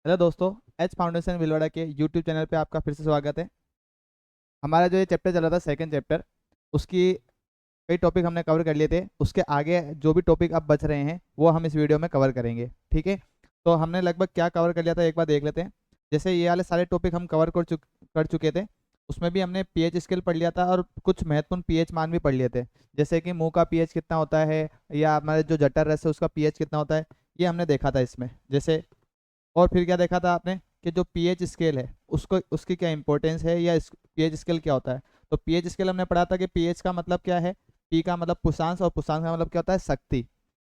Hello दोस्तों। H foundation Bhilwara के YouTube channel पे आपका फिर से स्वागत है। हमारा जो ये चैप्टर चल रहा था सेकंड चैप्टर, उसकी कई टॉपिक हमने कवर कर लिए थे। उसके आगे जो भी टॉपिक अब बच रहे हैं वो हम इस वीडियो में कवर करेंगे, ठीक है। तो हमने लगभग क्या कवर कर लिया था एक बार देख लेते हैं। जैसे ये वाले सारे टॉपिक हम कवर कर चुके थे। उसमें भी हमने पीएच स्केल पढ़ लिया था और कुछ महत्वपूर्ण पीएच मान भी पढ़ लिए थे। जैसे कि मुंह का पीएच कितना होता है, या हमारे जो जठर रस है उसका पीएच कितना होता है, ये हमने देखा था इसमें। जैसे और फिर क्या देखा था आपने कि जो पीएच स्केल है उसको उसकी क्या इंपॉर्टेंस है, या पीएच स्केल क्या होता है। तो पीएच स्केल हमने पढ़ा था कि पीएच का मतलब क्या है। पी का मतलब पुषांश, और पुषांश का मतलब क्या होता है शक्ति,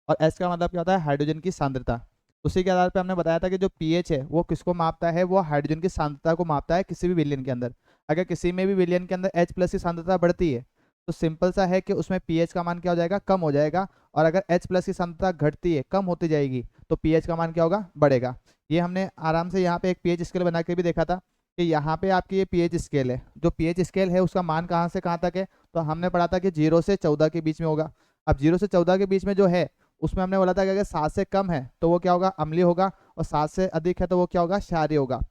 और एस का मतलब क्या होता है हाइड्रोजन की सांद्रता। उसी के आधार पर हमने बताया था कि जो पीएच है वो किसको मापता है, वो हाइड्रोजन की सांद्रता को मापता है किसी भी विलयन के अंदर। अगर किसी में भी विलयन के अंदर H प्लस की सांद्रता बढ़ती है तो सिंपल सा है कि उसमें पीएच का मान क्या हो जाएगा, कम हो जाएगा। और अगर H प्लस की सांद्रता घटती है, कम होती जाएगी, तो पीएच का मान क्या होगा, बढ़ेगा। ये हमने आराम से यहाँ पे एक पीएच स्केल बना के भी देखा था कि यहाँ पे आपकी ये पीएच स्केल है। जो पीएच स्केल है उसका मान कहाँ से कहाँ तक है, तो हमने पढ़ा था कि 0 से 14 के बीच में होगा। अब 0 से 14 के बीच में जो है उसमें हमने बोला था कि अगर 7 से कम है तो वो क्या होगा, अम्लीय होगा, और 7 से अधिक है तो वो क्या होगा, क्षारीय होगा।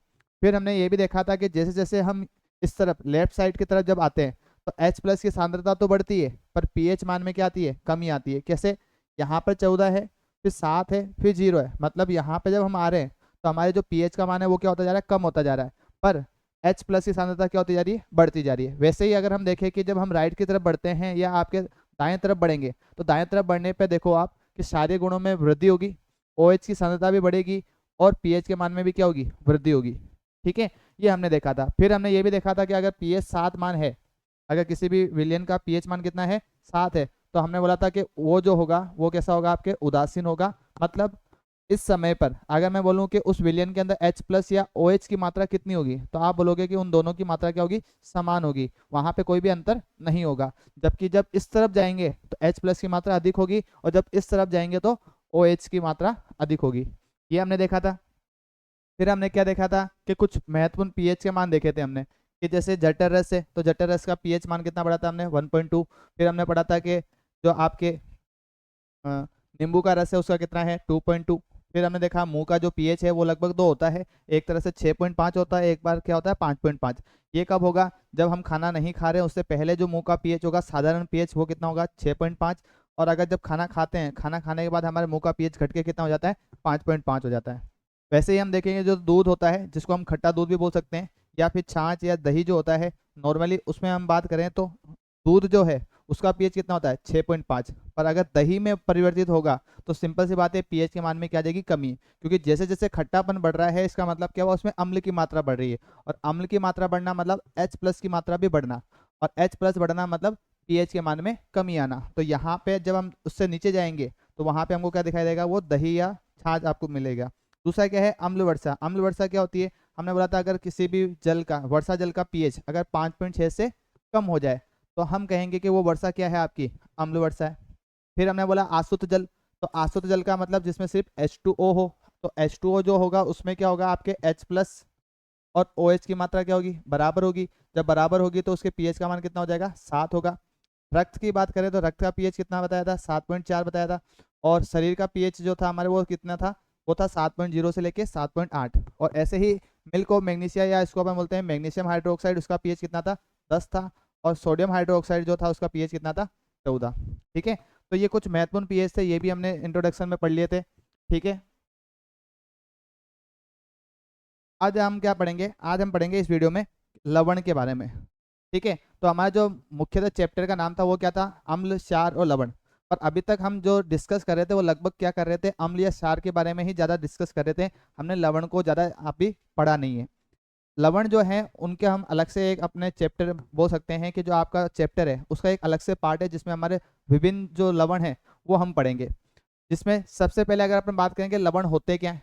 फिर हमने ये भी देखा था कि जैसे जैसे हम इस तरफ लेफ्ट साइड की तरफ जब आते हैं तो H प्लस की सांद्रता तो बढ़ती है, पर पीएच मान में क्या आती है, कमी आती है। कैसे, यहाँ पर 14 है, फिर 7 है, फिर 0 है, मतलब यहाँ पे जब हम आ रहे हैं तो हमारे जो पीएच का मान है वो क्या होता जा रहा है, कम होता जा रहा है। पर H प्लस की सांद्रता क्या होती जा रही है, बढ़ती जा रही है। वैसे ही अगर हम देखें कि जब हम राइट की तरफ बढ़ते हैं या आपके दाएं तरफ बढ़ेंगे, तो दाएं तरफ बढ़ने पे देखो आप कि सारे गुणों में वृद्धि होगी, OH की सांद्रता भी बढ़ेगी, और पीएच के मान में भी क्या होगी, वृद्धि होगी। ठीक है, ये हमने देखा था। फिर हमने ये भी देखा था कि अगर पीएच 7 मान है, अगर किसी भी विलयन का पीएच मान कितना है, 7 है, तो हमने बोला था कि वो जो होगा वो कैसा होगा, आपके उदासीन होगा। मतलब इस समय पर अगर मैं बोलूं कि उस विलयन के अंदर H प्लस या OH की मात्रा कितनी होगी, तो आप बोलोगे कि उन दोनों की मात्रा क्या होगी, समान होगी, वहां पे कोई भी अंतर नहीं होगा। जबकि जब इस तरफ जाएंगे तो H प्लस की मात्रा अधिक होगी, और जब इस तरफ जाएंगे तो OH की मात्रा अधिक होगी। ये हमने देखा था। फिर हमने क्या देखा था कि कुछ महत्वपूर्ण पीएच के मान देखे थे हमने, कि जैसे जठर रस है तो जठर रस का पीएच मान कितना पढ़ा था हमने, 1.2। फिर हमने पढ़ा था कि जो आपके नींबू का रस है उसका कितना है, 2.2। फिर हमने देखा मुंह का जो पीएच है वो लगभग 2 होता है, एक तरह से 6.5 होता है, एक बार क्या होता है 5.5। ये कब होगा, जब हम खाना नहीं खा रहे हैं उससे पहले जो मुंह का पीएच होगा, साधारण पीएच, वो कितना होगा, 6.5। और अगर जब खाना खाते हैं, खाना खाने के बाद हमारे मुंह का पीएच घट के कितना हो जाता है, 5.5 हो जाता है। वैसे ही हम देखेंगे जो दूध होता है, जिसको हम खट्टा दूध भी बोल सकते हैं, या फिर छाछ या दही जो होता है, नॉर्मली उसमें हम बात करें तो दूध जो है उसका पीएच कितना होता है, 6.5। पर अगर दही में परिवर्तित होगा तो सिंपल सी बात है, पीएच के मान में क्या आ जाएगी, कमी। क्योंकि जैसे जैसे खट्टापन बढ़ रहा है इसका मतलब क्या हुआ, उसमें अम्ल की मात्रा बढ़ रही है, और अम्ल की मात्रा बढ़ना मतलब H प्लस की मात्रा भी बढ़ना, और H प्लस बढ़ना मतलब पीएच के मान में कमी आना। तो यहाँ पे जब हम उससे नीचे जाएंगे तो वहां पे हमको क्या दिखाई देगा, वो दही या छाछ आपको मिलेगा। दूसरा क्या है, अम्ल वर्षा। अम्ल वर्षा क्या होती है, हमने बोला था अगर किसी भी जल का, वर्षा जल का पीएच अगर 5.6 से कम हो जाए तो हम कहेंगे कि वो वर्षा क्या है, आपकी अम्ल वर्षा है। फिर हमने बोला आसुत जल। तो आसुत जल का मतलब जिसमें सिर्फ H2O हो, तो H2O जो होगा उसमें क्या होगा, आपके H प्लस और OH की मात्रा क्या होगी, बराबर होगी। जब बराबर होगी तो उसके पीएच का मान कितना हो जाएगा, 7 होगा। रक्त की बात करें तो रक्त का पीएच कितना बताया था, 7.4 बताया था। और शरीर का पीएच जो था हमारे, वो कितना था, वो था 7.0 से लेके 7.8। और ऐसे ही मिल्क ऑफ मैग्नीशिया, या इसको अपन बोलते हैं मैग्नीशियम हाइड्रोक्साइड, उसका पीएच कितना था, 10 था। और सोडियम हाइड्रोक्साइड जो था उसका पीएच कितना था, 14। ठीक है, तो ये कुछ महत्वपूर्ण पीएच थे, ये भी हमने इंट्रोडक्शन में पढ़ लिए थे। ठीक है, आज हम क्या पढ़ेंगे, आज हम पढ़ेंगे इस वीडियो में लवण के बारे में। ठीक है, तो हमारा जो मुख्यतः चैप्टर का नाम था वो क्या था, अम्ल, क्षार और लवण। और अभी तक हम जो डिस्कस कर रहे थे वो लगभग क्या कर रहे थे, अम्ल या क्षार के बारे में ही ज़्यादा डिस्कस कर रहे थे। हमने लवण को ज़्यादा अभी पढ़ा नहीं है। लवण जो है उनके हम अलग से एक अपने चैप्टर बोल सकते हैं, कि जो आपका चैप्टर है उसका एक अलग से पार्ट है जिसमें हमारे विभिन्न जो लवण है वो हम पढ़ेंगे। जिसमें सबसे पहले अगर अपन बात करेंगे लवण होते क्या हैं,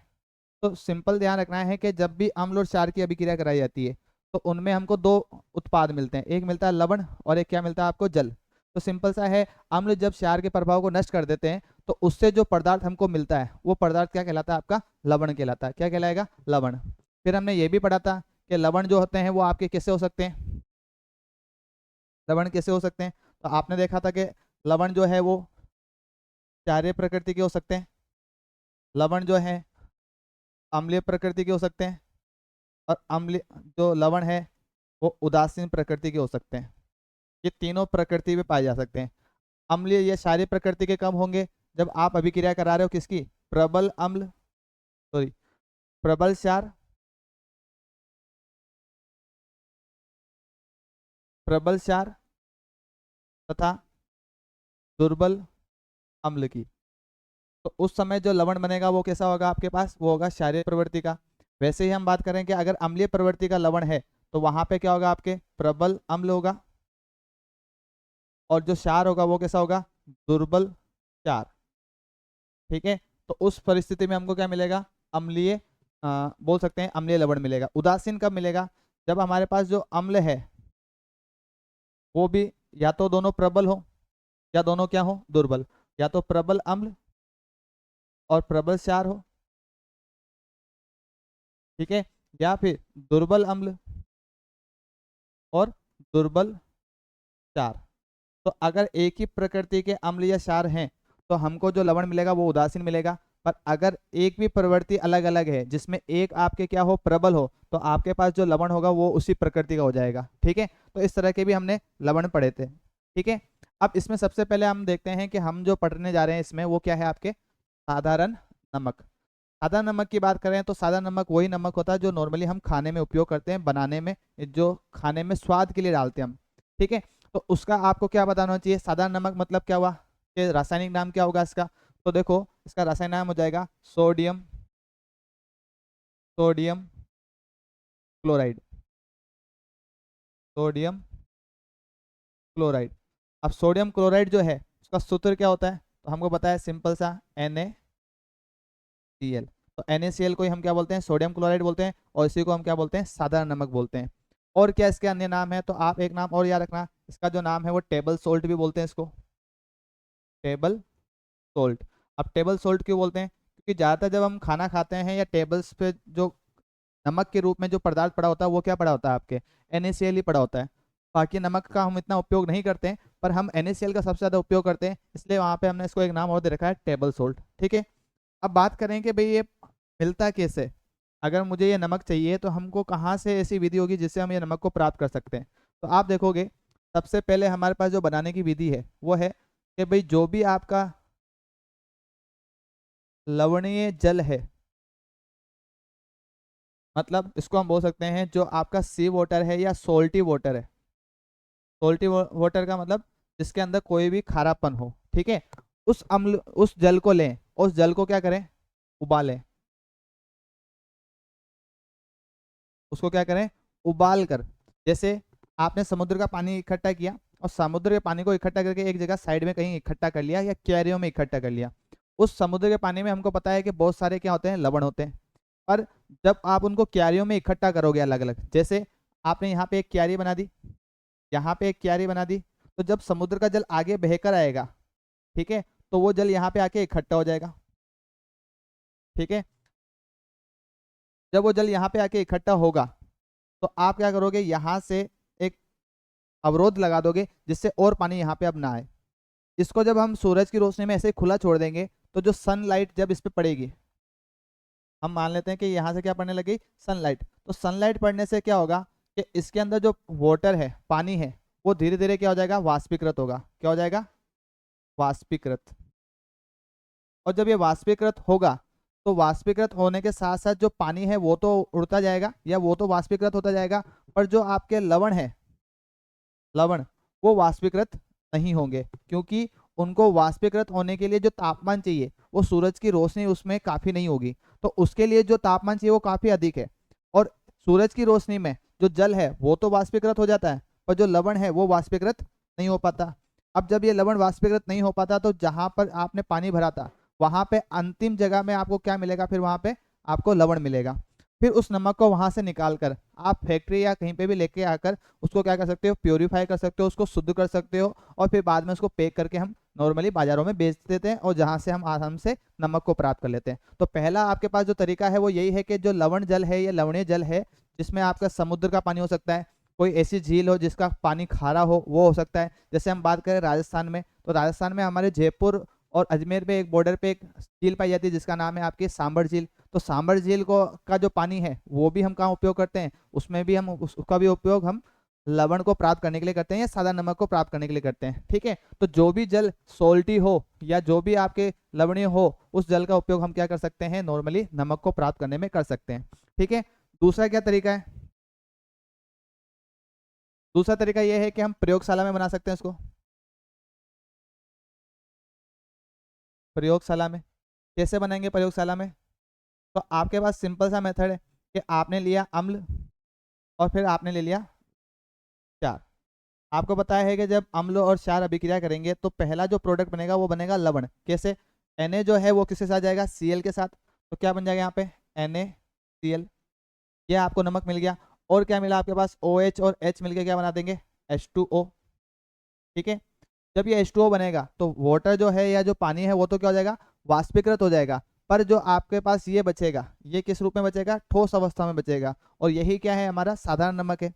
तो सिंपल ध्यान रखना है कि जब भी अम्ल और क्षार की अभिक्रिया कराई जाती है तो उनमें हमको दो उत्पाद मिलते हैं, एक मिलता है लवण और एक क्या मिलता है आपको, जल। तो सिंपल सा है, अम्ल जब क्षार के प्रभाव को नष्ट कर देते हैं तो उससे जो पदार्थ हमको मिलता है वो पदार्थ क्या कहलाता है, आपका लवण कहलाता है। क्या कहलाएगा, लवण। फिर हमने ये भी पढ़ा था कि लवण जो होते हैं वो आपके कैसे हो सकते हैं, लवण कैसे हो सकते हैं। तो आपने देखा था कि लवण जो है वो क्षारीय प्रकृति के हो सकते हैं। लवण जो है अम्लीय प्रकृति के हो सकते हैं, और अम्लीय जो लवण है वो उदासीन प्रकृति के हो सकते हैं। ये तीनों प्रकृति में पाए जा सकते हैं। अम्लीय ये क्षारीय प्रकृति के कब होंगे? जब आप अभिक्रिया करा रहे हो किसकी? प्रबल अम्ल, सॉरी प्रबल क्षार, प्रबल क्षार तथा दुर्बल अम्ल की। तो उस समय जो लवण बनेगा वो कैसा होगा आपके पास? वो होगा क्षारीय प्रवृत्ति का। वैसे ही हम बात करें कि अगर अम्लीय प्रवृत्ति का लवण है तो वहां पे क्या होगा? आपके प्रबल अम्ल होगा, और जो क्षार होगा वो कैसा होगा? दुर्बल क्षार। ठीक है, तो उस परिस्थिति में हमको क्या मिलेगा? अम्लीय बोल सकते हैं अम्लीय लवण मिलेगा। उदासीन कब मिलेगा? जब हमारे पास जो अम्ल है वो भी या तो दोनों प्रबल हो या दोनों क्या हो? दुर्बल। या तो प्रबल अम्ल और प्रबल क्षार हो, ठीक है, या फिर दुर्बल अम्ल और दुर्बल क्षार। तो अगर एक ही प्रकृति के अम्ल या क्षार हैं तो हमको जो लवण मिलेगा वो उदासीन मिलेगा। पर अगर एक भी प्रवृत्ति अलग अलग है जिसमें एक आपके क्या हो? प्रबल हो, तो आपके पास जो लवण होगा वो उसी प्रकृति का हो जाएगा। ठीक है, तो इस तरह के भी हमने लवण पढ़े थे। ठीक है, अब इसमें सबसे पहले हम देखते हैं कि हम जो पढ़ने जा रहे हैं इसमें वो क्या है? आपके साधारण नमक। साधारण नमक की बात करें तो साधारण नमक वही नमक होता है जो नॉर्मली हम खाने में उपयोग करते हैं, बनाने में, जो खाने में स्वाद के लिए डालते हैं हम। ठीक है, तो उसका आपको क्या बताना चाहिए? साधारण नमक मतलब क्या हुआ? कि रासायनिक नाम क्या होगा इसका? तो देखो इसका रासायनिक नाम हो जाएगा sodium, sodium chloride, sodium chloride. अब सोडियम क्लोराइड जो है उसका सूत्र क्या होता है? तो हमको पता है सिंपल सा NaCl। तो NaCl को ही हम क्या बोलते हैं? सोडियम क्लोराइड बोलते हैं, और इसी को हम क्या बोलते हैं? साधारण नमक बोलते हैं। और क्या इसके अन्य नाम है? तो आप एक नाम और याद रखना, इसका जो नाम है वो टेबल सोल्ट भी बोलते हैं इसको, टेबल सोल्ट। अब टेबल सोल्ट क्यों बोलते हैं? क्योंकि ज़्यादातर जब हम खाना खाते हैं या टेबल्स पे जो नमक के रूप में जो पदार्थ पड़ा होता है वो क्या पड़ा होता है? आपके NaCl ही पड़ा होता है। बाकी नमक का हम इतना उपयोग नहीं करते हैं, पर हम NaCl का सबसे ज़्यादा उपयोग करते हैं, इसलिए वहाँ पे हमने इसको एक नाम और दे रखा है, टेबल सोल्ट। ठीक है, अब बात करें कि भाई ये मिलता कैसे? अगर मुझे ये नमक चाहिए तो हमको कहाँ से ऐसी विधि होगी जिससे हम ये नमक को प्राप्त कर सकते हैं? तो आप देखोगे सबसे पहले हमारे पास जो बनाने की विधि है वो है कि भाई जो भी आपका लवणीय जल है, मतलब इसको हम बोल सकते हैं जो आपका सी वाटर है या सोल्टी वाटर है। सोल्टी वाटर का मतलब जिसके अंदर कोई भी खारापन हो। ठीक है, उस अम्ल उस जल को लें, उस जल को क्या करें? उबालें। उसको क्या करें? उबाल कर। जैसे आपने समुद्र का पानी इकट्ठा किया और समुद्र के पानी को इकट्ठा करके एक जगह साइड में कहीं इकट्ठा कर लिया या क्यारियों में इकट्ठा कर लिया। उस समुद्र के पानी में हमको पता है कि बहुत सारे क्या होते हैं? लवण होते हैं। पर जब आप उनको क्यारियों में इकट्ठा करोगे अलग अलग, जैसे आपने यहाँ पे एक क्यारी बना दी, यहाँ पे एक क्यारी बना दी, तो जब समुद्र का जल आगे बहकर आएगा, ठीक है, तो वो जल यहाँ पे आके इकट्ठा हो जाएगा। ठीक है, जब वो जल यहाँ पे आके इकट्ठा होगा तो आप क्या करोगे? यहाँ से एक अवरोध लगा दोगे जिससे और पानी यहाँ पे अब ना आए। इसको जब हम सूरज की रोशनी में ऐसे ही खुला छोड़ देंगे तो जो सनलाइट जब इस पे पड़ेगी, हम मान लेते हैं कि यहाँ से क्या पड़ने लगी? सनलाइट। तो सनलाइट पड़ने से क्या होगा कि इसके अंदर जो वाटर है, पानी है, वो धीरे धीरे क्या हो जाएगा? वाष्पीकृत होगा। क्या हो जाएगा? वाष्पीकृत। और जब ये वाष्पीकृत होगा तो वाष्पीकृत होने के साथ साथ जो पानी है वो तो उड़ता जाएगा या वो तो वाष्पीकृत होता जाएगा, पर जो आपके लवण है, लवण, वो वाष्पीकृत नहीं होंगे, क्योंकि उनको वाष्पीकृत होने के लिए जो तापमान चाहिए वो सूरज की रोशनी उसमें काफ़ी नहीं होगी। तो उसके लिए जो तापमान चाहिए वो काफ़ी अधिक है, और सूरज की रोशनी में जो जल है वो तो वाष्पीकृत हो जाता है, पर जो लवण है वो वाष्पीकृत नहीं हो पाता। अब जब ये लवण वाष्पीकृत नहीं हो पाता तो जहाँ पर आपने पानी भरा था वहाँ पे अंतिम जगह में आपको क्या मिलेगा? फिर वहाँ पे आपको लवण मिलेगा। फिर उस नमक को वहां से निकाल कर आप फैक्ट्री या कहीं पे भी लेके आकर उसको क्या कर सकते हो? प्योरीफाई कर सकते हो, उसको शुद्ध कर सकते हो, और फिर बाद में उसको पैक करके हम नॉर्मली बाजारों में बेच देते हैं, और जहां से हम आराम से नमक को प्राप्त कर लेते हैं। तो पहला आपके पास जो तरीका है वो यही है कि जो लवण जल है या लवणीय जल है, जिसमें आपका समुद्र का पानी हो सकता है, कोई ऐसी झील हो जिसका पानी खारा हो वो हो सकता है। जैसे हम बात करें राजस्थान में, तो राजस्थान में हमारे जयपुर और अजमेर पे एक बॉर्डर पे एक झील पाई जाती है जिसका नाम है आपकी सांबर झील। तो सांबर झील को का जो पानी है वो भी हम कहाँ उपयोग करते हैं, उसमें भी हम उसका भी उपयोग हम लवण को प्राप्त करने के लिए करते हैं या सादा नमक को प्राप्त करने के लिए करते हैं। ठीक है, तो जो भी जल सोल्टी हो या जो भी आपके लवणीय हो, उस जल का उपयोग हम क्या कर सकते हैं, नॉर्मली नमक को प्राप्त करने में कर सकते हैं। ठीक है, दूसरा क्या तरीका है, दूसरा तरीका यह है कि हम प्रयोगशाला में बना सकते हैं इसको। प्रयोगशाला में कैसे बनाएंगे, प्रयोगशाला में तो आपके पास सिंपल सा मेथड है कि आपने लिया अम्ल और फिर आपने ले लिया क्षार। आपको पता है कि जब अम्ल और क्षार अभिक्रिया करेंगे तो पहला जो प्रोडक्ट बनेगा वो बनेगा लवण। कैसे, Na जो है वो किसके साथ जाएगा, Cl के साथ। तो क्या बन जाएगा यहाँ पे NaCl, ये आपको नमक मिल गया। और क्या मिला आपके पास, OH और H मिलके क्या बना देंगे, H2O। ठीक है, जब ये H2O बनेगा तो वाटर जो है या जो पानी है वो तो क्या हो जाएगा, वाष्पीकृत हो जाएगा। पर जो आपके पास ये बचेगा ये किस रूप में बचेगा, ठोस अवस्था में बचेगा। और यही क्या है, हमारा साधारण नमक है।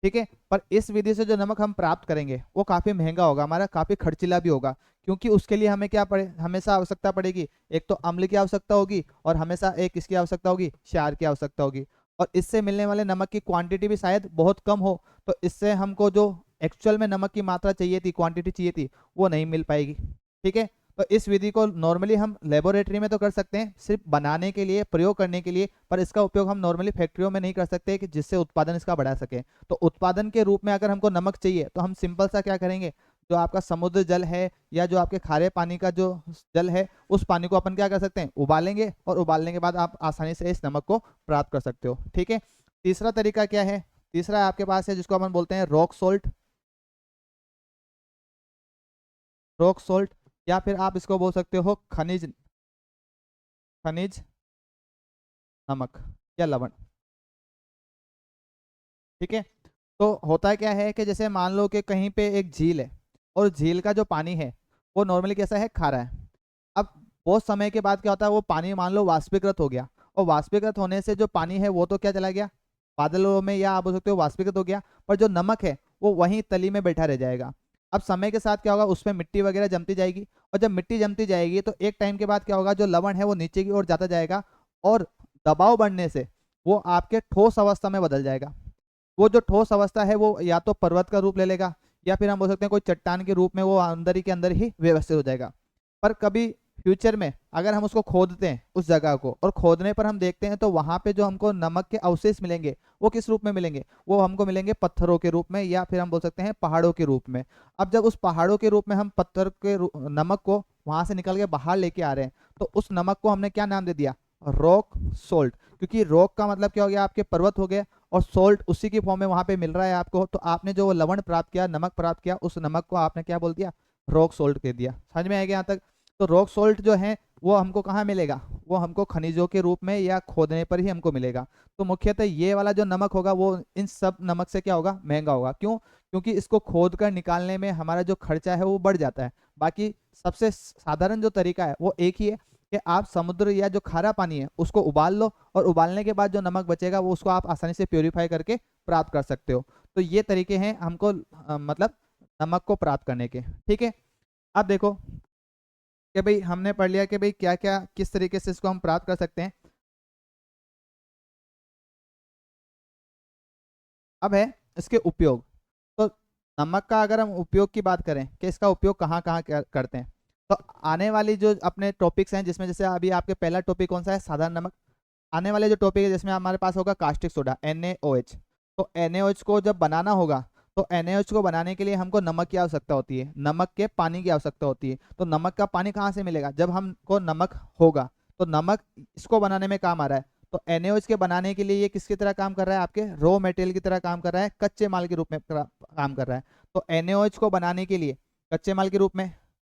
ठीक है, पर इस विधि से जो नमक हम प्राप्त करेंगे वो काफ़ी महंगा होगा, हमारा काफ़ी खर्चीला भी होगा। क्योंकि उसके लिए हमें क्या पड़े, हमेशा आवश्यकता पड़ेगी, एक तो अम्ल की आवश्यकता होगी और हमेशा एक किसकी आवश्यकता होगी, क्षार की आवश्यकता होगी। और इससे मिलने वाले नमक की क्वांटिटी भी शायद बहुत कम हो, तो इससे हमको जो एक्चुअल में नमक की मात्रा चाहिए थी, क्वांटिटी चाहिए थी, वो नहीं मिल पाएगी। ठीक है, तो इस विधि को नॉर्मली हम लेबोरेटरी में तो कर सकते हैं सिर्फ बनाने के लिए, प्रयोग करने के लिए, पर इसका उपयोग हम नॉर्मली फैक्ट्रियों में नहीं कर सकते कि जिससे उत्पादन इसका बढ़ा सके। तो उत्पादन के रूप में अगर हमको नमक चाहिए तो हम सिंपल सा क्या करेंगे, जो आपका समुद्र जल है या जो आपके खारे पानी का जो जल है, उस पानी को अपन क्या कर सकते हैं, उबालेंगे, और उबालने के बाद आप आसानी से इस नमक को प्राप्त कर सकते हो। ठीक है, तीसरा तरीका क्या है, तीसरा आपके पास है जिसको अपन बोलते हैं रॉक सोल्ट। रॉक सोल्ट, या फिर आप इसको बोल सकते हो खनिज, खनिज नमक या लवण। ठीक है, तो होता क्या है कि जैसे मान लो कि कहीं पे एक झील है और झील का जो पानी है वो नॉर्मली कैसा है, खारा है। अब बहुत समय के बाद क्या होता है, वो पानी मान लो वाष्पीकृत हो गया, और वाष्पीकृत होने से जो पानी है वो तो क्या चला गया बादलों में, या आप बोल सकते हो वाष्पीकृत हो गया, पर जो नमक है वो वहीं तली में बैठा रह जाएगा। अब समय के साथ क्या होगा, उसमें मिट्टी वगैरह जमती जाएगी, और जब मिट्टी जमती जाएगी तो एक टाइम के बाद क्या होगा, जो लवण है वो नीचे की ओर जाता जाएगा, और दबाव बढ़ने से वो आपके ठोस अवस्था में बदल जाएगा। वो जो ठोस अवस्था है वो या तो पर्वत का रूप ले लेगा, या फिर हम बोल सकते हैं कोई चट्टान के रूप में वो अंदर ही के अंदर ही व्यवस्थित हो जाएगा। पर कभी फ्यूचर में अगर हम उसको खोदते हैं उस जगह को, और खोदने पर हम देखते हैं तो वहां पे जो हमको नमक के अवशेष मिलेंगे वो किस रूप में मिलेंगे, वो हमको मिलेंगे पत्थरों के रूप में, या फिर हम बोल सकते हैं पहाड़ों के रूप में। अब जब उस पहाड़ों के रूप में हम पत्थर के नमक को वहां से निकल के बाहर लेके आ रहे हैं, तो उस नमक को हमने क्या नाम दे दिया, रॉक सोल्ट। क्योंकि रॉक का मतलब क्या हो गया, आपके पर्वत हो गए, और सोल्ट उसी की फॉर्म में वहां पे मिल रहा है आपको, तो आपने जो लवण प्राप्त किया, नमक प्राप्त किया, उस नमक को आपने क्या बोल दिया, रॉक सोल्ट कह दिया। समझ में आएगा यहाँ तक। तो रॉक सोल्ट जो है वो हमको कहाँ मिलेगा, वो हमको खनिजों के रूप में या खोदने पर ही हमको मिलेगा। तो मुख्यतः ये वाला जो नमक होगा वो इन सब नमक से क्या होगा, महंगा होगा। क्यों, क्योंकि इसको खोद कर निकालने में हमारा जो खर्चा है वो बढ़ जाता है। बाकी सबसे साधारण जो तरीका है वो एक ही है कि आप समुद्र या जो खारा पानी है उसको उबाल लो, और उबालने के बाद जो नमक बचेगा वो उसको आप आसानी से प्योरीफाई करके प्राप्त कर सकते हो। तो ये तरीके हैं हमको मतलब नमक को प्राप्त करने के। ठीक है, अब देखो कि भाई हमने पढ़ लिया कि भाई क्या क्या किस तरीके से इसको हम प्राप्त कर सकते हैं। अब है इसके उपयोग। तो नमक का अगर हम उपयोग की बात करें कि इसका उपयोग कहाँ कहाँ करते हैं, तो आने वाली जो अपने टॉपिक्स हैं, जिसमें जैसे अभी आपके पहला टॉपिक कौन सा है, साधारण नमक। आने वाले जो टॉपिक है जिसमें हमारे पास होगा कास्टिक सोडा NaOH। तो NaOH को जब बनाना होगा तो NaOH को बनाने के लिए हमको नमक की आवश्यकता होती है, नमक के पानी की आवश्यकता होती है। तो नमक का पानी कहाँ से मिलेगा, जब हमको नमक होगा तो नमक इसको बनाने में काम आ रहा है। तो NaOH के बनाने के लिए ये किसकी तरह काम कर रहा है, आपके रॉ मटेरियल की तरह काम कर रहा है, कच्चे माल के रूप में काम कर रहा है। तो NaOH को बनाने के लिए कच्चे माल के रूप में,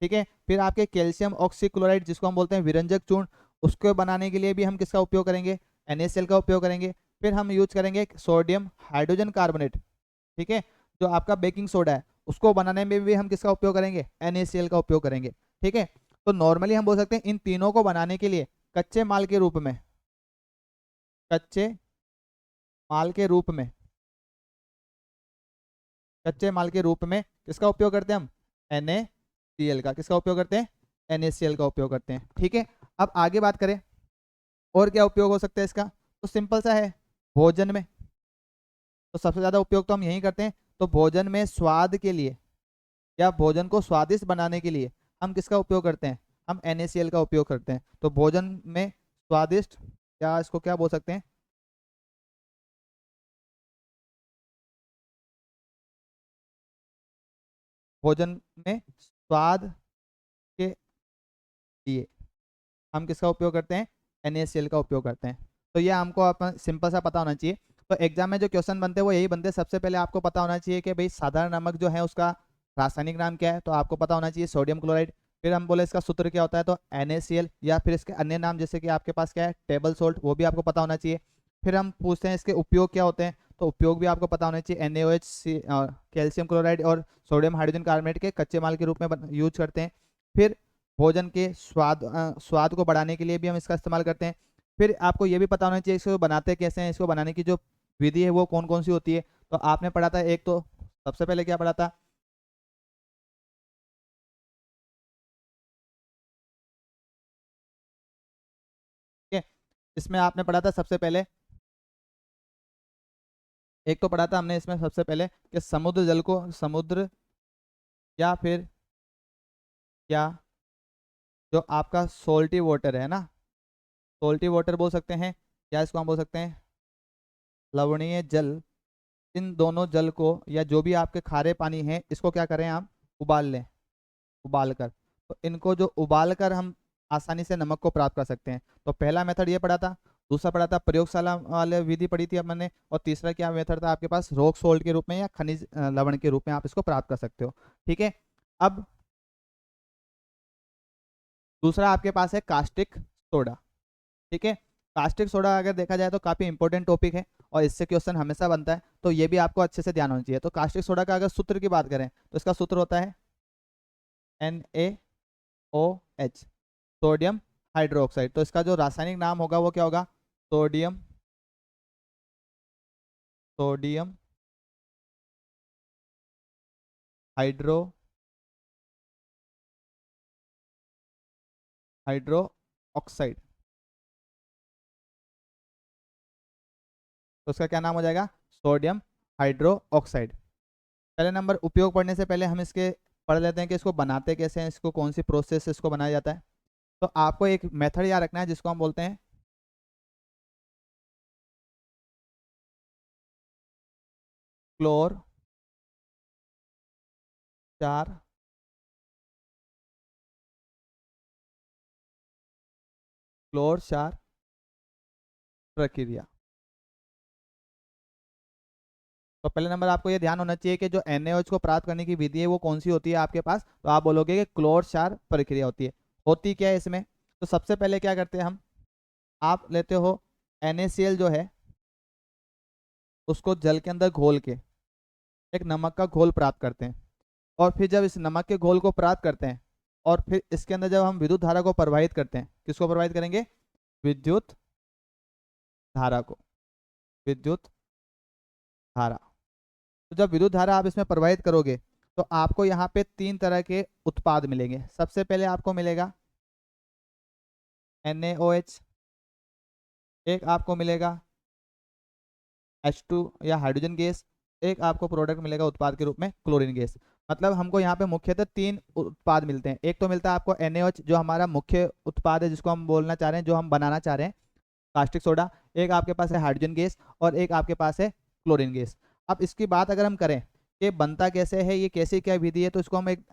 ठीक है, फिर आपके कैल्शियम ऑक्सीक्लोराइड जिसको हम बोलते हैं विरंजक चूर्ण, उसको बनाने के लिए भी हम किसका उपयोग करेंगे, NaCl का उपयोग करेंगे। फिर हम यूज करेंगे सोडियम हाइड्रोजन कार्बोनेट, ठीक है, जो आपका बेकिंग सोडा है, उसको बनाने में भी हम किसका उपयोग करेंगे, NaCl का उपयोग करेंगे। ठीक है, तो नॉर्मली हम बोल सकते हैं इन तीनों को बनाने के लिए कच्चे माल के रूप में, कच्चे माल के रूप में, कच्चे माल के रूप में किसका उपयोग करते हैं हम, NaCl का। किसका उपयोग करते हैं, NaCl का उपयोग करते हैं। ठीक है, अब आगे बात करें और क्या उपयोग हो सकता है इसका, तो सिंपल सा है, भोजन में तो सबसे ज़्यादा उपयोग तो हम यही करते हैं। तो भोजन में स्वाद के लिए या भोजन को स्वादिष्ट बनाने के लिए हम किसका उपयोग करते हैं, हम NaCl का उपयोग करते हैं। तो भोजन में स्वादिष्ट, या इसको क्या बोल सकते हैं, भोजन में स्वाद के लिए हम किसका उपयोग करते हैं, NaCl का उपयोग करते हैं। तो ये हमको अपन सिंपल सा पता होना चाहिए। तो एग्जाम में जो क्वेश्चन बनते हैं वो यही बनते हैं। सबसे पहले आपको पता होना चाहिए कि भाई साधारण नमक जो है उसका रासायनिक नाम क्या है, तो आपको पता होना चाहिए सोडियम क्लोराइड। फिर हम बोले इसका सूत्र क्या होता है, तो NaCl, या फिर इसके अन्य नाम जैसे कि आपके पास क्या है, टेबल सोल्ट, वो भी आपको पता होना चाहिए। फिर हम पूछते हैं इसके उपयोग क्या होते हैं, तो उपयोग भी आपको पता होना चाहिए। NaOH कैल्शियम क्लोराइड और सोडियम हाइड्रोजन कार्बोनेट के कच्चे माल के रूप में यूज करते हैं। फिर भोजन के स्वाद को बढ़ाने के लिए भी हम इसका इस्तेमाल करते हैं। फिर आपको ये भी पता होना चाहिए इसको बनाते कैसे हैं, इसको बनाने की जो विधि है वो कौन कौन सी होती है। तो आपने पढ़ा था, एक तो सबसे पहले क्या पढ़ा था, ठीक है, इसमें आपने पढ़ा था सबसे पहले, एक तो पढ़ा था हमने इसमें सबसे पहले कि समुद्र जल को, समुद्र या फिर क्या, जो आपका सोल्टी वाटर है ना, सोल्टी वाटर बोल सकते हैं, या इसको हम बोल सकते हैं लवणीय जल। इन दोनों जल को या जो भी आपके खारे पानी है इसको क्या करें, आप उबाल लें, उबाल कर, तो इनको जो उबाल कर हम आसानी से नमक को प्राप्त कर सकते हैं। तो पहला मेथड ये पढ़ा था। दूसरा पढ़ा था प्रयोगशाला वाले विधि पढ़ी थी मैंने। और तीसरा क्या मेथड था आपके पास, रॉक सोल्ट के रूप में या खनिज लवण के रूप में आप इसको प्राप्त कर सकते हो। ठीक है, अब दूसरा आपके पास है कास्टिक सोडा। ठीक है, कास्टिक सोडा अगर देखा जाए तो काफ़ी इंपॉर्टेंट टॉपिक है और इससे क्वेश्चन हमेशा बनता है, तो ये भी आपको अच्छे से ध्यान होना चाहिए। तो कास्टिक सोडा का अगर सूत्र की बात करें तो इसका सूत्र होता है NaOH, सोडियम हाइड्रोक्साइड। तो इसका जो रासायनिक नाम होगा वो क्या होगा, sodium, sodium hydro, hydro oxide. तो इसका क्या नाम हो जाएगा, सोडियम हाइड्रो ऑक्साइड। पहले नंबर उपयोग पढ़ने से पहले हम इसके पढ़ लेते हैं कि इसको बनाते कैसे हैं, इसको कौन सी प्रोसेस से इसको बनाया जाता है। तो आपको एक मेथड याद रखना है जिसको हम बोलते हैं क्लोर चार क्लोर चार प्रक्रिया। तो पहले नंबर आपको ये ध्यान होना चाहिए कि जो NaOH को प्राप्त करने की विधि है वो कौन सी होती है आपके पास, तो आप बोलोगे कि क्लोर चार प्रक्रिया होती है। होती क्या है इसमें, तो सबसे पहले क्या करते हैं हम, आप लेते हो NaCl जो है उसको जल के अंदर घोल के एक नमक का घोल प्राप्त करते हैं। और फिर जब इस नमक के घोल को प्राप्त करते हैं और फिर इसके अंदर जब हम विद्युत धारा को प्रवाहित करते हैं, किसको प्रवाहित करेंगे, विद्युत धारा को, विद्युत धारा। तो जब विद्युत धारा आप इसमें प्रवाहित करोगे तो आपको यहाँ पे तीन तरह के उत्पाद मिलेंगे। सबसे पहले आपको मिलेगा NaOH, एक आपको मिलेगा H2 या हाइड्रोजन गैस, एक आपको प्रोडक्ट मिलेगा उत्पाद के रूप में क्लोरीन गैस। मतलब हमको यहाँ पे मुख्यतः तीन उत्पाद मिलते हैं। एक तो मिलता है आपको NaOH जो हमारा मुख्य उत्पाद है जिसको हम बोलना चाह रहे हैं, जो हम बनाना चाह रहे हैं, कास्टिक सोडा। एक आपके पास है हाइड्रोजन गैस और एक आपके पास है क्लोरीन गैस। अब इसकी बात अगर हम करें कि बनता कैसे है, ये कैसे क्या विधि है, तो इसको हम एक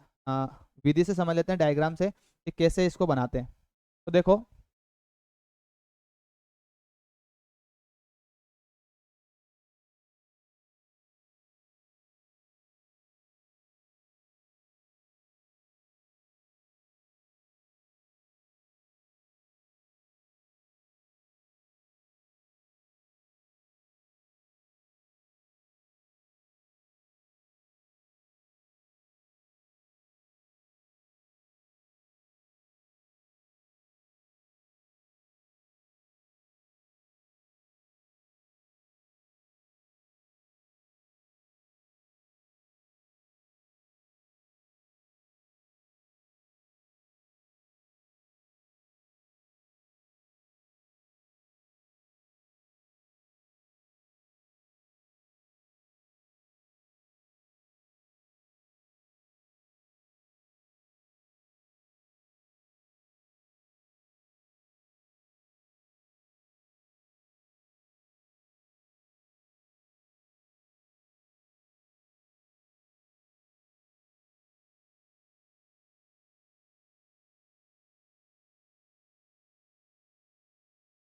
विधि से समझ लेते हैं, डायग्राम से, कि कैसे इसको बनाते हैं। तो देखो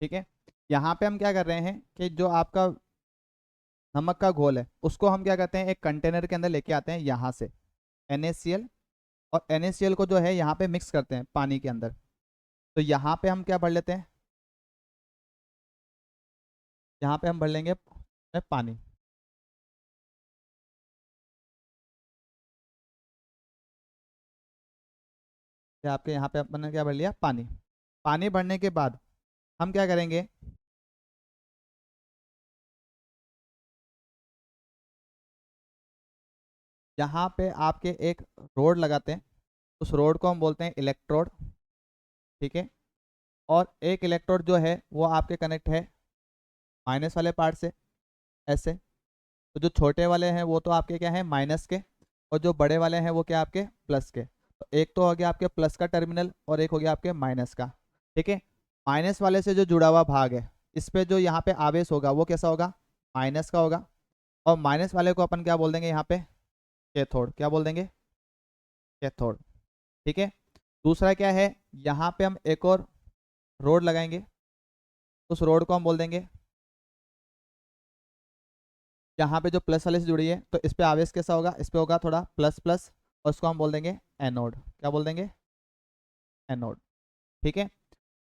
ठीक है। यहाँ पे हम क्या कर रहे हैं कि जो आपका नमक का घोल है उसको हम क्या करते हैं एक कंटेनर के अंदर लेके आते हैं यहाँ से NaCl, और NaCl को जो है यहाँ पे मिक्स करते हैं पानी के अंदर। तो यहाँ पे हम क्या भर लेते हैं, यहाँ पे हम भर लेंगे पानी। या आपके यहाँ पे अपन ने क्या भर लिया, पानी। पानी भरने के बाद हम क्या करेंगे, यहाँ पे आपके एक रोड लगाते हैं, उस रोड को हम बोलते हैं इलेक्ट्रोड। ठीक है। और एक इलेक्ट्रोड जो है वो आपके कनेक्ट है माइनस वाले पार्ट से ऐसे। तो जो छोटे वाले हैं वो तो आपके क्या है माइनस के, और जो बड़े वाले हैं वो क्या आपके प्लस के। तो एक तो हो गया आपके प्लस का टर्मिनल और एक हो गया आपके माइनस का। ठीक है। माइनस वाले से जो जुड़ा हुआ भाग है इस पे जो यहाँ पे आवेश होगा वो कैसा होगा, माइनस का होगा। और माइनस वाले को अपन क्या बोल देंगे यहाँ पे, कैथोड। क्या बोल देंगे, कैथोड। ठीक है। दूसरा क्या है, यहाँ पे हम एक और रोड लगाएंगे, उस रोड को हम बोल देंगे, यहाँ पे जो प्लस वाले से जुड़ी है तो इस पे आवेश कैसा होगा, इस पे होगा थोड़ा प्लस प्लस, और उसको हम बोल देंगे एनोड। क्या बोल देंगे, एनोड। ठीक है।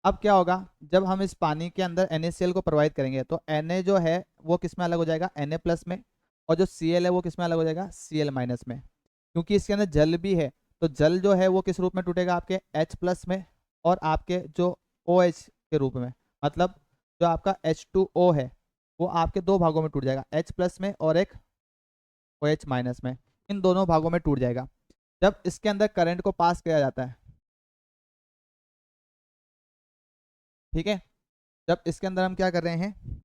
अब क्या होगा, जब हम इस पानी के अंदर NaCl को प्रोवाइड करेंगे तो Na जो है वो किस में अलग हो जाएगा, Na प्लस में, और जो Cl है वो किस में अलग हो जाएगा, Cl माइनस में। क्योंकि इसके अंदर जल भी है तो जल जो है वो किस रूप में टूटेगा, आपके H प्लस में, और आपके जो OH के रूप में। मतलब जो आपका H2O है वो आपके दो भागों में टूट जाएगा, H प्लस में और एक OH माइनस में, इन दोनों भागों में टूट जाएगा जब इसके अंदर करंट को पास किया जाता है। ठीक है। जब इसके अंदर हम क्या कर रहे हैं,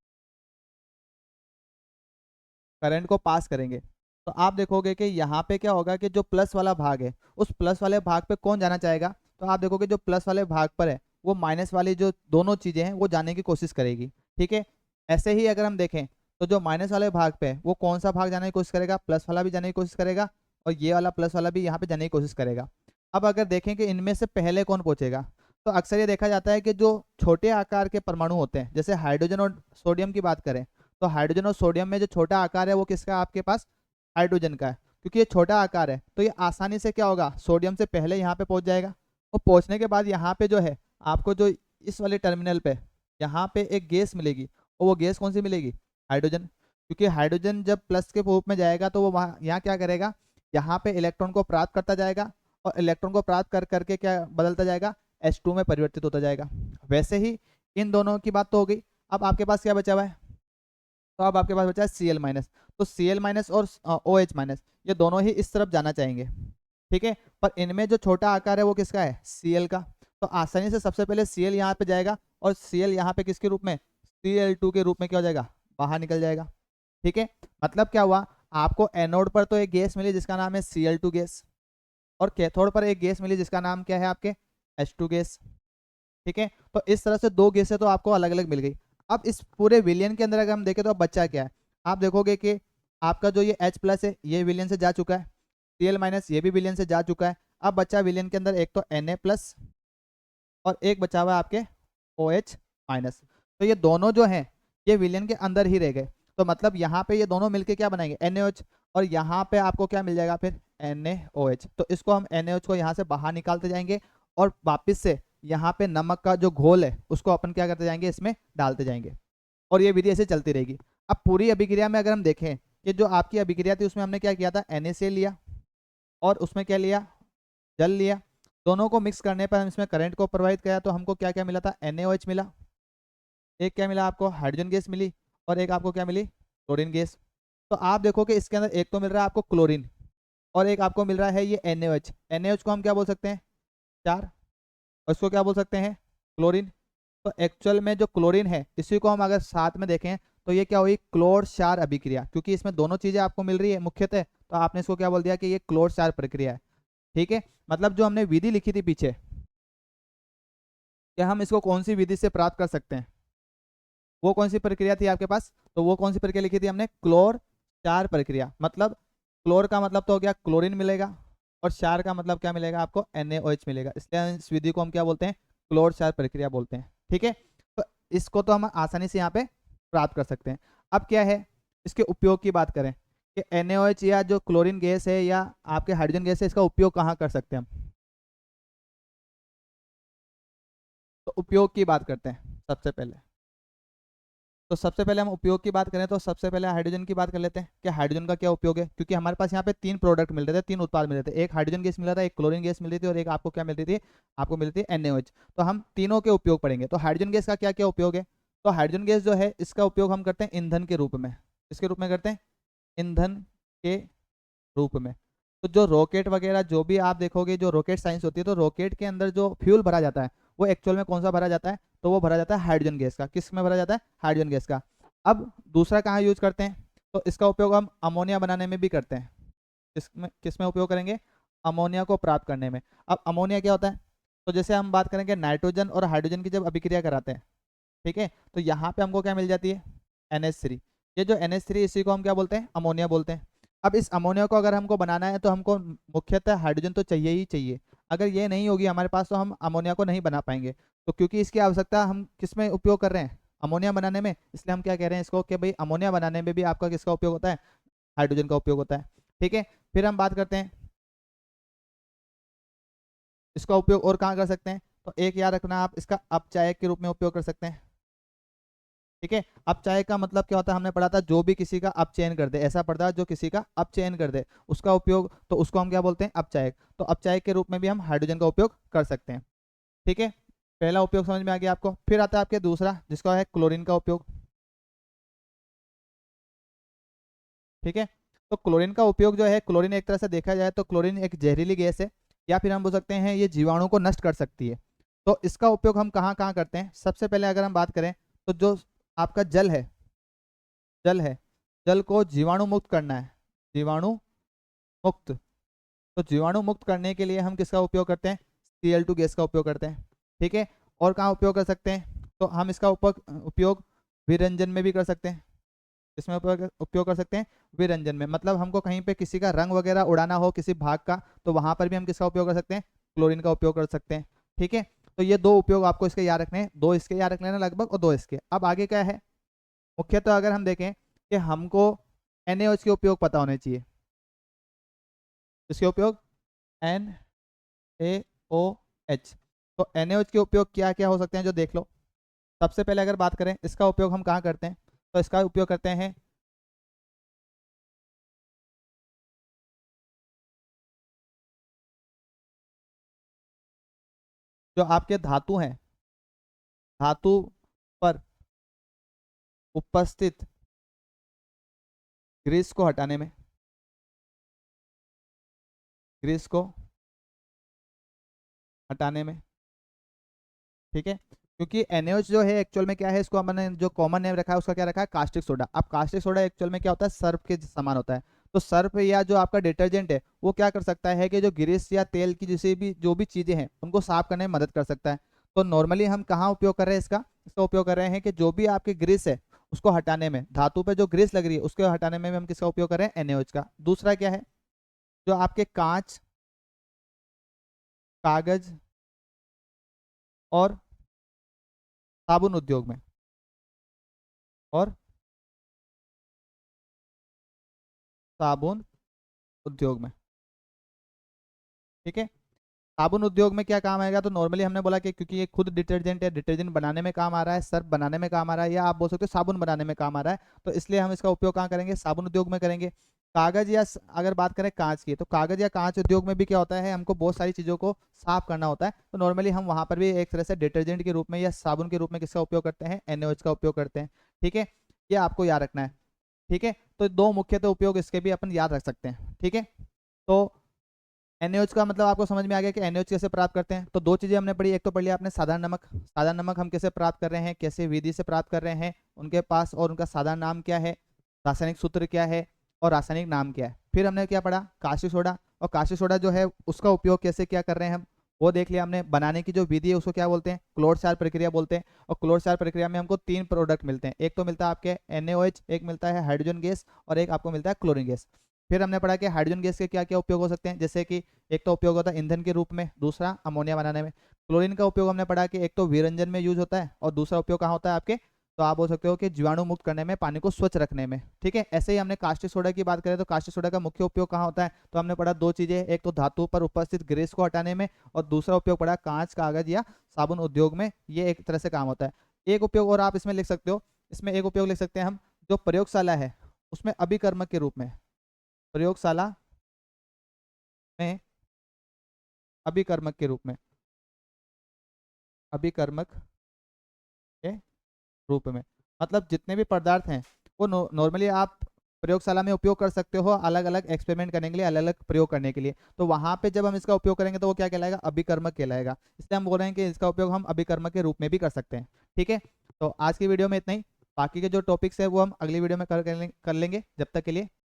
करंट को पास करेंगे, तो आप देखोगे कि यहाँ पे क्या होगा कि जो प्लस वाला भाग है उस प्लस वाले भाग पे कौन जाना चाहेगा, तो आप देखोगे जो प्लस वाले भाग पर है वो माइनस वाली जो दोनों चीजें हैं वो जाने की कोशिश करेगी। ठीक है। ऐसे ही अगर हम देखें तो जो माइनस वाले भाग पे है वो कौन सा भाग जाने की कोशिश करेगा, प्लस वाला भी जाने की कोशिश करेगा, और ये वाला प्लस वाला भी यहाँ पे जाने की कोशिश करेगा। अब अगर देखें कि इनमें से पहले कौन पहुंचेगा, तो अक्सर ये देखा जाता है कि जो छोटे आकार के परमाणु होते हैं, जैसे हाइड्रोजन और सोडियम की बात करें, तो हाइड्रोजन और सोडियम में जो छोटा आकार है वो किसका आपके पास, हाइड्रोजन का है। क्योंकि ये छोटा आकार है तो ये आसानी से क्या होगा, सोडियम से पहले यहाँ पे पहुंच जाएगा। और पहुंचने के बाद यहाँ पे जो है आपको जो इस वाले टर्मिनल पे यहाँ पे एक गैस मिलेगी, और वो गैस कौन सी मिलेगी, हाइड्रोजन। क्योंकि हाइड्रोजन जब प्लस के रूप में जाएगा तो वो वहाँ यहाँ क्या करेगा, यहाँ पे इलेक्ट्रॉन को प्राप्त करता जाएगा, और इलेक्ट्रॉन को प्राप्त कर करके क्या बदलता जाएगा, H2 में परिवर्तित होता जाएगा। वैसे ही इन दोनों की बात तो हो गई। अब आपके पास क्या बचा हुआ है, तो अब आपके पास बचा है Cl माइनस। तो Cl माइनस और OH माइनस ये दोनों ही इस तरफ जाना चाहेंगे। ठीक है। पर इनमें जो छोटा आकार है वो किसका है, Cl का। तो आसानी से सबसे पहले Cl यहाँ पे जाएगा, और Cl यहाँ पे किसके रूप में, Cl2 के रूप में क्या हो जाएगा, बाहर निकल जाएगा। ठीक है। मतलब क्या हुआ, आपको एनोड पर तो एक गैस मिली जिसका नाम है Cl2 गैस, और कैथोड पर एक गैस मिली जिसका नाम क्या है आपके, H2 गैस। ठीक है। तो इस तरह से दो गैसें तो आपको अलग अलग मिल गई। अब इस पूरे विलियन के अंदर अगर हम देखें तो अब बच्चा क्या है, आप देखोगे कि आपका जो ये H प्लस है ये विलियन से जा चुका है, Cl माइनस ये भी विलियन से जा चुका है। अब बच्चा विलियन के अंदर एक तो Na प्लस और एक बचा हुआ है आपके OH माइनस। तो ये दोनों जो हैं ये विलियन के अंदर ही रह गए। तो मतलब यहाँ पे ये दोनों मिलके क्या बनाएंगे, NaOH, और यहाँ पे आपको क्या मिल जाएगा फिर, NaOH। तो इसको हम NaOH को यहाँ से बाहर निकालते जाएंगे, और वापस से यहाँ पे नमक का जो घोल है उसको अपन क्या करते जाएंगे, इसमें डालते जाएंगे, और ये विधि ऐसे चलती रहेगी। अब पूरी अभिक्रिया में अगर हम देखें कि जो आपकी अभिक्रिया थी उसमें हमने क्या किया था, NaCl लिया, और उसमें क्या लिया, जल लिया। दोनों को मिक्स करने पर हम इसमें करंट को प्रोवाइड किया तो हमको क्या क्या मिला था, NaOH मिला, एक क्या मिला आपको, हाइड्रोजन गैस मिली, और एक आपको क्या मिली, क्लोरीन गैस। तो आप देखो कि इसके अंदर एक तो मिल रहा है आपको क्लोरीन, और एक आपको मिल रहा है ये NaOH। NaOH को हम क्या बोल सकते हैं, चार, और इसको क्या बोल सकते हैं, क्लोरीन। तो एक्चुअल में जो क्लोरीन है इसी को हम अगर साथ में देखें तो ये क्या हुई, क्लोर क्षार अभिक्रिया। क्योंकि इसमें दोनों चीजें आपको मिल रही है मुख्यतः, तो आपने इसको क्या बोल दिया कि ये क्लोर क्षार प्रक्रिया है। ठीक है। मतलब जो हमने विधि लिखी थी पीछे कि हम इसको कौन सी विधि से प्राप्त कर सकते हैं, वो कौन सी प्रक्रिया थी आपके पास, तो वो कौन सी प्रक्रिया लिखी थी हमने, क्लोर क्षार प्रक्रिया। मतलब क्लोर का मतलब तो हो गया क्लोरीन मिलेगा, और क्षार का मतलब क्या मिलेगा आपको, NaOH मिलेगा। इसलिए इस विधि को हम क्या बोलते हैं, क्लोर क्षार प्रक्रिया बोलते हैं। ठीक है। तो इसको तो हम आसानी से यहाँ पे प्राप्त कर सकते हैं। अब क्या है, इसके उपयोग की बात करें कि NaOH या जो क्लोरीन गैस है या आपके हाइड्रोजन गैस है, इसका उपयोग कहाँ कर सकते हैं हम? तो उपयोग की बात करते हैं सबसे पहले। तो सबसे पहले हम उपयोग की बात करें तो सबसे पहले हाइड्रोजन की बात कर लेते हैं कि हाइड्रोजन का क्या उपयोग है, क्योंकि हमारे पास यहाँ पे 3 प्रोडक्ट मिल रहे थे, 3 उत्पाद मिल रहे थे। एक हाइड्रोजन गैस मिल रहा था, एक क्लोरीन गैस मिल रही थी और एक आपको क्या मिल रही थी, आपको मिल रही थी NaOH। तो हम तीनों के उपयोग पढ़ेंगे। तो हाइड्रोजन गैस का क्या क्या उपयोग है? तो हाइड्रोजन गैस जो है इसका उपयोग हम करते हैं ईंधन के रूप में। किसके रूप में करते हैं? ईंधन के रूप में। तो जो रॉकेट वगैरह जो भी आप देखोगे, जो रॉकेट साइंस होती है, तो रॉकेट के अंदर जो फ्यूल भरा जाता है वो एक्चुअल में कौन सा भरा जाता है? तो वो भरा जाता है हाइड्रोजन गैस का। किस में भरा जाता है? हाइड्रोजन गैस का। अब दूसरा कहाँ यूज करते हैं? तो इसका उपयोग हम अमोनिया बनाने में भी करते हैं। किस में उपयोग करेंगे? अमोनिया को प्राप्त करने में। अब अमोनिया क्या होता है? तो जैसे हम बात करेंगे नाइट्रोजन और हाइड्रोजन की जब अभिक्रिया कराते हैं, ठीक है, तो यहाँ पे हमको क्या मिल जाती है? NH3। ये जो NH3 इसी को हम क्या बोलते हैं? अमोनिया बोलते हैं। अब इस अमोनिया को अगर हमको बनाना है तो हमको मुख्यतः हाइड्रोजन तो चाहिए ही चाहिए। अगर ये नहीं होगी हमारे पास तो हम अमोनिया को नहीं बना पाएंगे। तो क्योंकि इसकी आवश्यकता हम किस में उपयोग कर रहे हैं? अमोनिया बनाने में। इसलिए हम क्या कह रहे हैं इसको कि भाई अमोनिया बनाने में भी आपका किसका उपयोग होता है? हाइड्रोजन का उपयोग होता है। ठीक है, फिर हम बात करते हैं इसका उपयोग और कहाँ कर सकते हैं। तो एक याद रखना आप, इसका अपचायक के रूप में उपयोग कर सकते हैं। ठीक है, अपचायक का मतलब क्या होता है? हमने पढ़ा था जो भी किसी का अपचयन कर दे, ऐसा पदार्थ जो किसी का अपचयन कर दे उसका उपयोग, तो उसको हम क्या बोलते हैं? अपचायक। तो अपचायक के रूप में भी हम हाइड्रोजन का उपयोग कर सकते हैं। ठीक है, पहला उपयोग समझ में आ गया आपको। फिर आता है आपके दूसरा, जिसका है क्लोरीन का उपयोग। ठीक है, तो क्लोरीन का उपयोग जो है, क्लोरीन एक तरह से देखा जाए तो क्लोरीन एक जहरीली गैस है, या फिर हम बोल सकते हैं ये जीवाणु को नष्ट कर सकती है। तो इसका उपयोग हम कहाँ कहाँ करते हैं? सबसे पहले अगर हम बात करें तो जो आपका जल है, जल है, जल को जीवाणु मुक्त करना है, जीवाणु मुक्त। तो जीवाणु मुक्त करने के लिए हम किसका उपयोग करते हैं? Cl2 गैस का उपयोग करते हैं। ठीक है, और कहाँ उपयोग कर सकते हैं? तो हम इसका उपयोग विरंजन में भी कर सकते हैं। इसमें उपयोग कर सकते हैं विरंजन में, मतलब हमको कहीं पे किसी का रंग वगैरह उड़ाना हो किसी भाग का, तो वहां पर भी हम किसका उपयोग कर सकते हैं? क्लोरीन का उपयोग कर सकते हैं। ठीक है, तो ये दो उपयोग आपको इसके याद रखने हैं, दो इसके याद रख लेना लगभग और दो इसके। अब आगे क्या है, मुख्यतः अगर हम देखें कि हमको NaOH के उपयोग पता होने चाहिए। इसके उपयोग NaOH। तो NaOH के उपयोग क्या क्या हो सकते हैं जो देख लो। सबसे पहले अगर बात करें इसका उपयोग हम कहाँ करते हैं, तो इसका उपयोग करते हैं जो आपके धातु हैं, धातु पर उपस्थित ग्रीस को हटाने में, ग्रीस को हटाने में। ठीक है, क्योंकि NaOH जो है एक्चुअल में क्या है, इसको हमने जो कॉमन नेम रखा है उसका क्या रखा है? Caustic soda. अब कास्टिक सोडा एक्चुअल में क्या होता है? सर्फ के समान होता है। तो सर्फ या जो आपका डिटर्जेंट है वो क्या कर सकता है कि जो ग्रीस या तेल की जैसे भी जो भी चीजें हैं उनको साफ करने में मदद कर सकता है। तो नॉर्मली हम कहाँ उपयोग कर रहे हैं इसका? इसका उपयोग कर रहे हैं कि जो भी आपकी ग्रीस है उसको हटाने में, धातु पे जो ग्रीस लग रही है उसको हटाने में भी हम किसका उपयोग कर रहे हैं? NaOH का। दूसरा क्या है, जो आपके कांच, कागज और साबुन उद्योग में, और साबुन उद्योग में। ठीक है, साबुन उद्योग में क्या काम आएगा? तो नॉर्मली हमने बोला कि क्योंकि ये खुद डिटर्जेंट है, डिटर्जेंट बनाने में काम आ रहा है, सर्फ बनाने में काम आ रहा है, या आप बोल सकते हो साबुन बनाने में काम आ रहा है, तो इसलिए हम इसका उपयोग कहाँ करेंगे? साबुन उद्योग में करेंगे। कागज या अगर बात करें कांच की, तो कागज या कांच उद्योग में भी क्या होता है, हमको बहुत सारी चीज़ों को साफ करना होता है, तो नॉर्मली हम वहाँ पर भी एक तरह से डिटर्जेंट के रूप में या साबुन के रूप में किसका उपयोग करते हैं? NaOH का उपयोग करते हैं। ठीक है, ये आपको याद रखना है। ठीक है, तो दो मुख्यतः उपयोग इसके भी अपन याद रख सकते हैं। ठीक है, तो NaOH का मतलब आपको समझ में आ गया कि NaOH कैसे प्राप्त करते हैं। तो दो चीजें हमने पढ़ी, एक तो पढ़ लिया आपने साधारण नमक। साधारण नमक हम कैसे प्राप्त कर रहे हैं, कैसे विधि से प्राप्त कर रहे हैं, उनके पास और उनका साधारण नाम क्या है, रासायनिक सूत्र क्या है और रासायनिक नाम क्या है। फिर हमने क्या पढ़ा? Caustic soda. और कास्टिक सोडा जो है उसका उपयोग कैसे क्या कर रहे हैं हम, वो देख लिया हमने। बनाने की जो विधि है उसको क्या बोलते हैं? क्लोर क्षार प्रक्रिया बोलते हैं। और क्लोर क्षार प्रक्रिया में हमको 3 प्रोडक्ट मिलते हैं, एक तो मिलता है आपके NaOH, एक मिलता है हाइड्रोजन गैस और एक आपको मिलता है क्लोरीन गैस। फिर हमने पढ़ा कि हाइड्रोजन गैस के क्या क्या उपयोग हो सकते हैं, जैसे कि एक तो उपयोग होता है ईंधन के रूप में, दूसरा अमोनिया बनाने में। क्लोरीन का उपयोग हमने पढ़ा कि एक तो विरंजन में यूज होता है और दूसरा उपयोग कहाँ होता है आपके, तो आप बोल सकते हो कि जीवाणु मुक्त करने में, पानी को स्वच्छ रखने में। ठीक है, ऐसे ही हमने कास्टिक सोडा की बात करें तो कास्टिक सोडा का मुख्य उपयोग कहाँ होता है, तो हमने पढ़ा दो चीजें, एक तो धातु पर उपस्थित ग्रेस को हटाने में और दूसरा उपयोग पढ़ा कांच, कागज या साबुन उद्योग में, ये एक तरह से काम होता है। एक उपयोग और आप इसमें लिख सकते हो, इसमें एक उपयोग लिख सकते हैं हम, जो प्रयोगशाला है उसमें अभिकर्मक के रूप में, प्रयोगशाला में अभिकर्मक के रूप में, अभिकर्मक के रूप में, मतलब जितने भी पदार्थ हैं वो नॉर्मली आप प्रयोगशाला में उपयोग कर सकते हो अलग अलग एक्सपेरिमेंट करने के लिए, अलग अलग प्रयोग करने के लिए। तो वहां पे जब हम इसका उपयोग करेंगे तो वो क्या कहलाएगा, अभिकर्मक कहलाएगा। इसलिए हम बोल रहे हैं कि इसका उपयोग हम अभिकर्मक के रूप में भी कर सकते हैं। ठीक है, तो आज की वीडियो में इतना ही। बाकी के जो टॉपिक्स है वो हम अगली वीडियो में कर लेंगे। जब तक के लिए